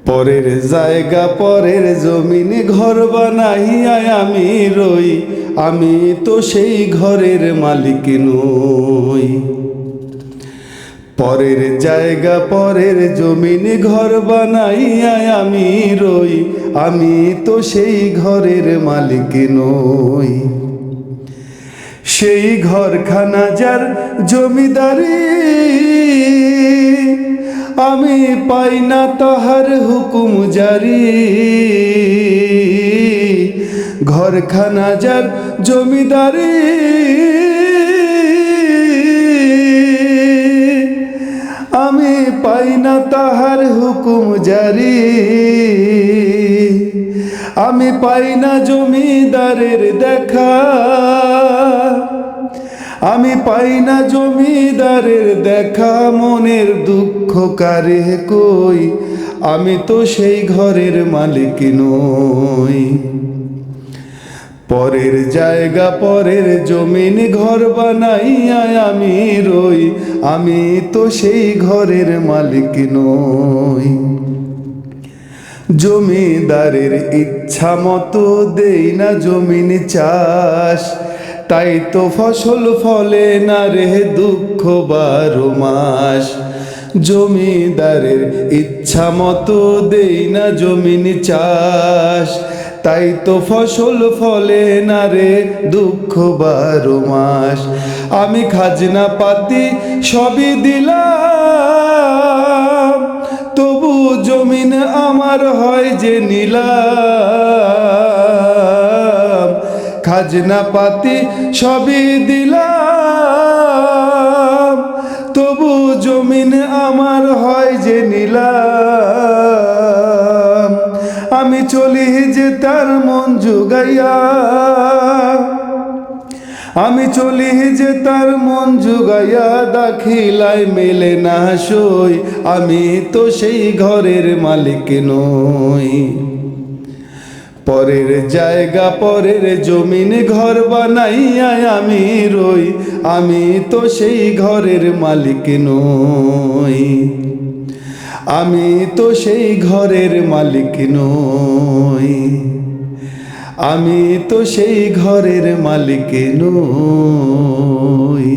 পরের জায়গা পরের জমিনে ঘর বানাইয়া আমি রই, আমি তো সেই ঘরের মালিক নই। পরের জায়গা পরের জমিনে ঘর বানাইয়া আমি রই, আমি তো সেই ঘরের মালিক নই। সেই ঘরখানা যার জমিদারি, আমি পাই না তাহার হুকুম জারি। ঘরখানা যার জমিদারি, আমি পাই না তাহার হুকুম জারি। আমি পাই না জমিদারের দেখা, আমি পাই না জমিদারের দেখা। মনের দুঃখ কারে কই, আমি তো সেই ঘরের মালিক নই। পরের জায়গা পরের জমিন ঘর বানাইয়া আমি রই, আমি তো সেই ঘরের মালিক নই। জমিদারের ইচ্ছা মতো দেই না জমিন চাষ, তাই তো ফসল ফলে না রে দুঃখ 12 মাস। জমিদারের ইচ্ছা মতো দেই না জমিন চাষ, তাই তো ফসল ফলে না রে দুঃখ 12 মাস। আমি খাজনা পাতি সবই দিলাম, তবু জমিন আমার হয় যে নিলাম। খাজনা পাতি সবই দিলাম, তবু জমিন আমার হয় যে নিলাম। আমি চলি যে তার মন জুগাইয়া, আমি চলি যে তার মন জুগাইয়া। দাখিলায় মেলে না সই, আমি তো সেই ঘরের মালিক নই। পরের জায়গা পরের জমিন ঘর বানাইয়া আমি রই, আমি তো সেই ঘরের মালিক নই। আমি তো সেই ঘরের মালিক নই, আমি তো সেই ঘরের মালিক নই।